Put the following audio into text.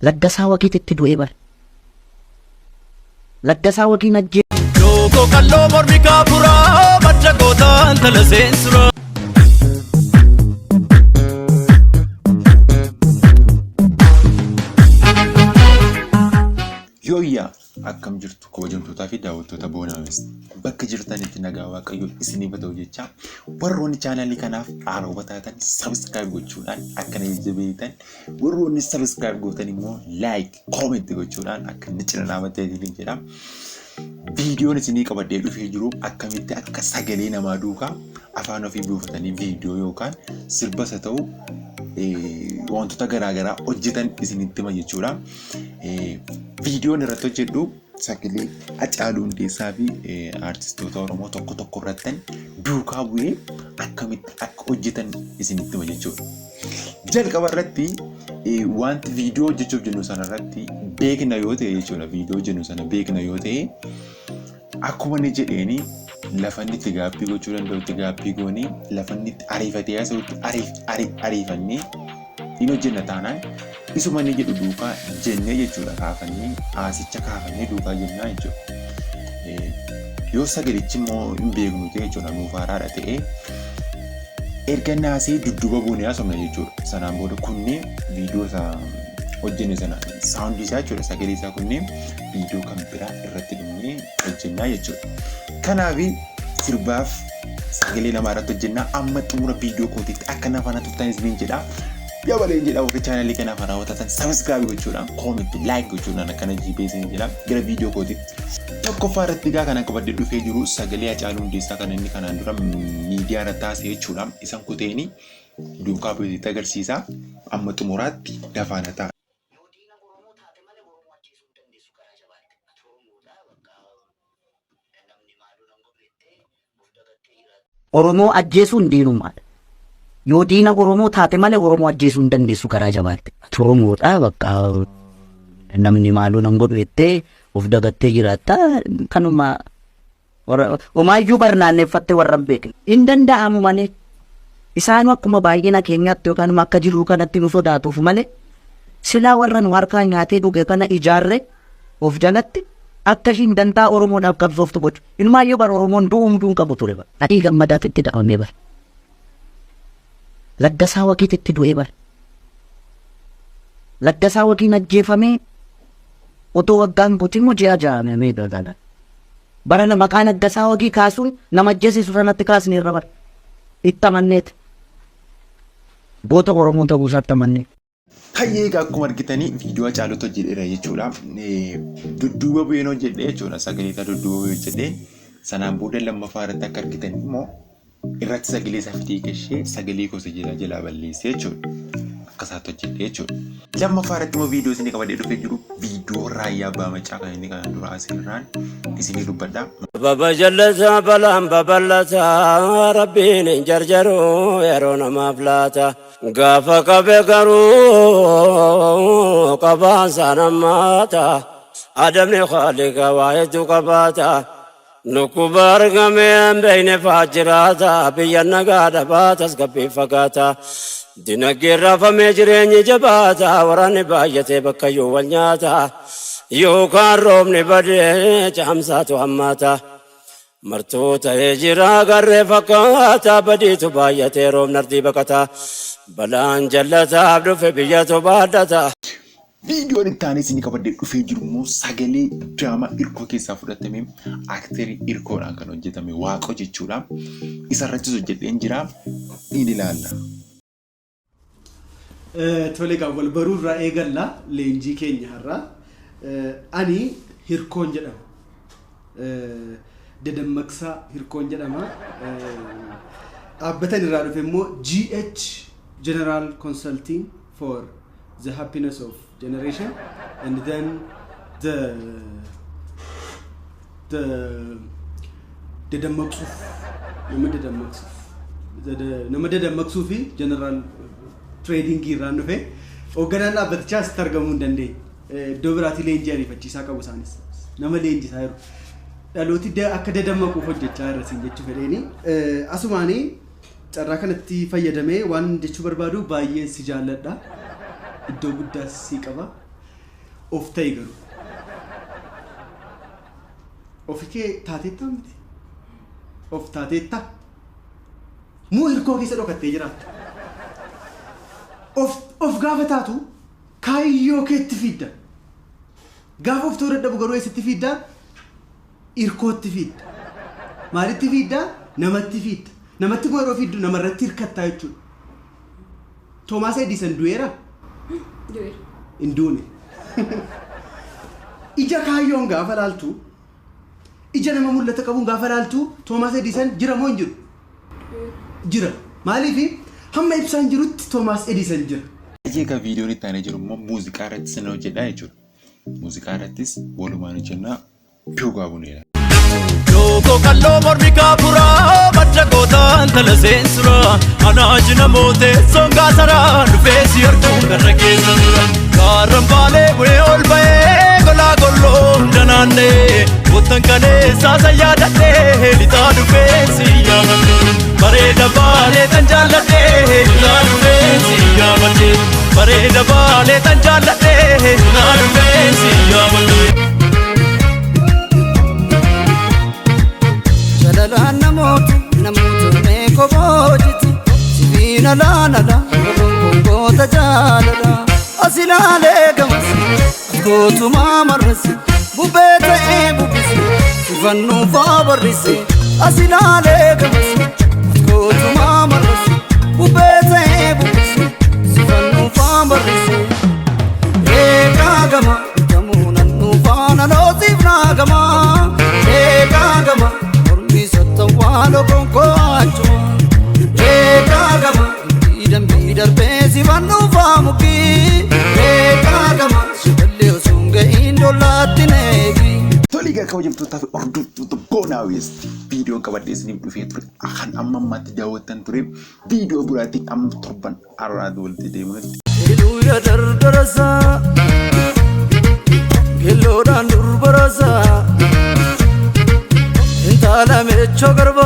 Laggasaa waqiitti du'ee bara. Laggasaa waqiin ajjee. Looko kalloo mormi kaafuraa madda gootaan tala seensuraa. Yooyyaa akkam jirtu kabajamtootaa fi daawwattoota Boonaames bakka jirtanitti nagaa waaqayyo isinii bata'u jecha warroonni chaanalii kanaaf haaroo taatan subscribe gochuudhaan akkana jabeeyyitan warroonni subscribe gootan immoo like comment gochuudhaan akka inni cina dhaabatee jedha. Viidiyoon isinii qabadhee dhufee jiru akkamitti akka sagalee namaa duukaa afaan ofii buufatanii viidiyoo yookaan sirbas haa ta'u wantoota garaagaraa hojjetan isinitti hima jechuudha. Viidiyoon irratti hojjedhu sagalee Hacaaluu Hundeessaa fi artistoota Oromoo tokko irrattan duukaa bu'ee akkamitti akka hojjetan isinitti hima jechuudha. Jalqaba irratti wanti viidiyoo hojjechuuf jennu sana irratti beekna yoo ta'e jechuudha. Viidiyoo jennu sana beekna yoo ta'e akkuma ni jedheeni lafanni itti gaappii gochuu danda'u itti gaappii goonii lafanni itti ariifatee haasa'utti ariifannee hin hojjenna taanaan isuma ni jedhu duukaa jennee jechuudha. Kaafannee haasicha kaafannee duukaa jennaa jechuudha. Yoo sagalichi immoo hin beeknu ta'e jechuudha nuuf haaraadha ta'e erga naasee dudduuba buunee haasofna jechuudha. Sanaan booda kunneen viidiyoo isaa hojjenne sana saawundii isaa jechuudha. Sagalee isaa kunneen viidiyoo kan biraa irratti dhimnee hojjennaa jechuudha. Kanaaf sirbaaf sagalee namaa irratti hojjennaa amma xumura viidiyoo kootiitti akka nafaana turtan isiniin jedha. Yabaleen jedha warri chaanalii kanaaf raawwatan subscribe gochuudhaan comment like gochuudhaan akkana jibeessin jedha. Gara viidiyoo kootiitti tokkoffaa irratti gaa kana qabadde dhufee jiru sagalee Hacaaluu Hundeessaa kan inni kanaan dura miidiyaa irratti taasise jechuudha. Isan kuteeni duukaa bu'eetti agarsiisa. Amma xumuraatti dafaana ta'a. Oromoo ajjeesuun diinummaadha. Yoo diina Oromoo taate malee Oromoo ajjeesuu hin dandeessu karaa jabaatti. Oromoodha bakka namni maaloo nan godhu jettee of dagattee jiraatta kanuma homaayyuu barnaanneeffattee warra hin beekne. Hin danda'amu malee isaan akkuma baay'ina keenyaatti yookaan akka jiruu kanatti nu sodaatuuf malee silaa warra nu harkaa nyaatee dhuge kana ijaarre of jalatti akka hin danda'a Oromoodhaaf qabsooftu gochu. Ilmaayyuu bara Oromoon du'uun qabu ture bara. Adii gammadaatti itti dha'amee bara. Laggasaa waqiitti du'ee bara. Laggasaa waqiin ajjeefamee otoo waggaan guutuu ji'a ja'amee daldala. Bara nama maqaa Laggasaa waqii kaasuun nama ajjeesisu sanatti kaasnee irra bara. Itti amanneeti. Goota Oromoo ta'uu isaatti amannee. Hayyee akkuma argitanii viidiyoo Hacaaluutu hojjedheera jechuudha. Dudduuba bu'een hojjedhee jechuudha. Sagalee isaa dudduuba bu'ee hojjedhee sanaan booda lammaffaa irratti akka argitan immoo irratti sagalee isaa fidee gashee sagalee gosa jalaa balleessee jechuudha. Akkasaatti hojjedhee jechuudha. Lammaffaa irratti immoo viidiyoo isinii qabadhee dhufee jiru viidiyoo raayyaa abbaa macaa kan inni kanaan dura asirraan isinii dubbadha. Baba jallata balaan babal'ata rabbiin hin jarjaru yeroo namaaf laata. Gaafa qabe garuu qabaansa namaata adamni khaalika waayetu qabaata. Nukkuba argameen beeyne faajjiraata biyya nagaa dhabaatas gabbii fagaata. Dinagdeen raafamee jireenyi jabaata waraanni baay'atee bakka yoo wal nyaata yookaan roobni badee caamsaatu hammaata. Martuu ta'ee jira garree fakkaata badiitu baay'atee roobni ardii baqata. Balaan jallataaf dhufe biyyatu baadhata. Viidiyoon itti aanee isinii qabadhee dhufee jiru immoo sagalee diraamaa Irkoo keessaa fudhatame aakterii Irkoodhaan kan hojjetame Waaqoo jechuudha. Isa irrattis hojjedheen jira ni ilaalla. Tole egaa wal baruu irraa eegalla leenjii keenya har'a. Ani Hirkoon jedhama. Dadammaqsaa Hirkoon jedhama. Dhaabbatan irraa dhufe immoo GH General Consulting for the happiness of generation and then the Dadammaqsuuf nama Dadammaqsuuf fi General Trading irraan dhufe hoogganaan dhaabbatichaas targamuu hin dandeenye. Iddoo biraatti leenjii ariifachiisaa qabu isaanis nama leenjisaa jiru. Dhalooti akka dadammaquuf hojjechaa irratti jechuu fedheeni. Asumaanii carraa kanatti fayyadamee waan jechuu barbaadu baay'een si jaalladha. Iddoo guddaas si qaba. of ta'e garuu. Ofi kee taateettaa miti. Of taateettaa. Muu hirkoo keessa dhokattee jiraatta. Of gaafa taatu kaayyoo keetti fidda. Gaafa of ta'uu dadhabu garuu eessatti fidda? Hirkootti fidda. Maalitti fidda? Namatti fidda. Namatti kun yeroo fiddu namarratti hirkattaa jechuudha. Toomaas Edison du'eera? Du'eera. Hin duune. Ija kaayyoon gaafa laaltu, ija nama mul'ata qabuun gaafa laaltu, Toomaas Edison jira moo hin jiru? Jira. Maaliif hamma ibsaan jirutti Toomaas Edison jira. Egaa viidiyoon itti aanee jiru immoo muuziqaa irrattis na hojjedhaa jechuudha. Muuziqaa irrattis walumaan hojjennaa Piyuugaa Buneedha. Loko kallo mormi kapura madda gotan talesen sura anaji namote songa sara nufesi arkum garra kesura karambale we ol bae gola gollo danane botan kale sasa yadate lita nufesi yamane pareda bale tanjalate lita nufesi yamane pareda bale tanjalate lita nufesi yamane namoota meeko boojiti sibiina laanadha gongoota jaaladha asilaalee gamas gootumaa marrisi bubbee ta'ee bubbisi sifannuufaa barrisi asilaalee gamas gootumaa marrisi bubbee ta'ee bubbisi sifannuufaa barrisi eegaa gama gamuu nannuufaa naloosiif naa gama eegaa gama Walo konko acho Kagama Bidar besi vanu famuki Kagama Shibale osunga indo latinegi Toliga kabajamtootaa fi hordoftoota Boonaa West viidiyoo qabadhee isiniif dhufee ture kan amma ammatti daawwattan ture viidiyoo biraatiin amma torban arraad walitti deemuutti. Iluya dardarasa Gelodaan durbarasa Intala mecho garba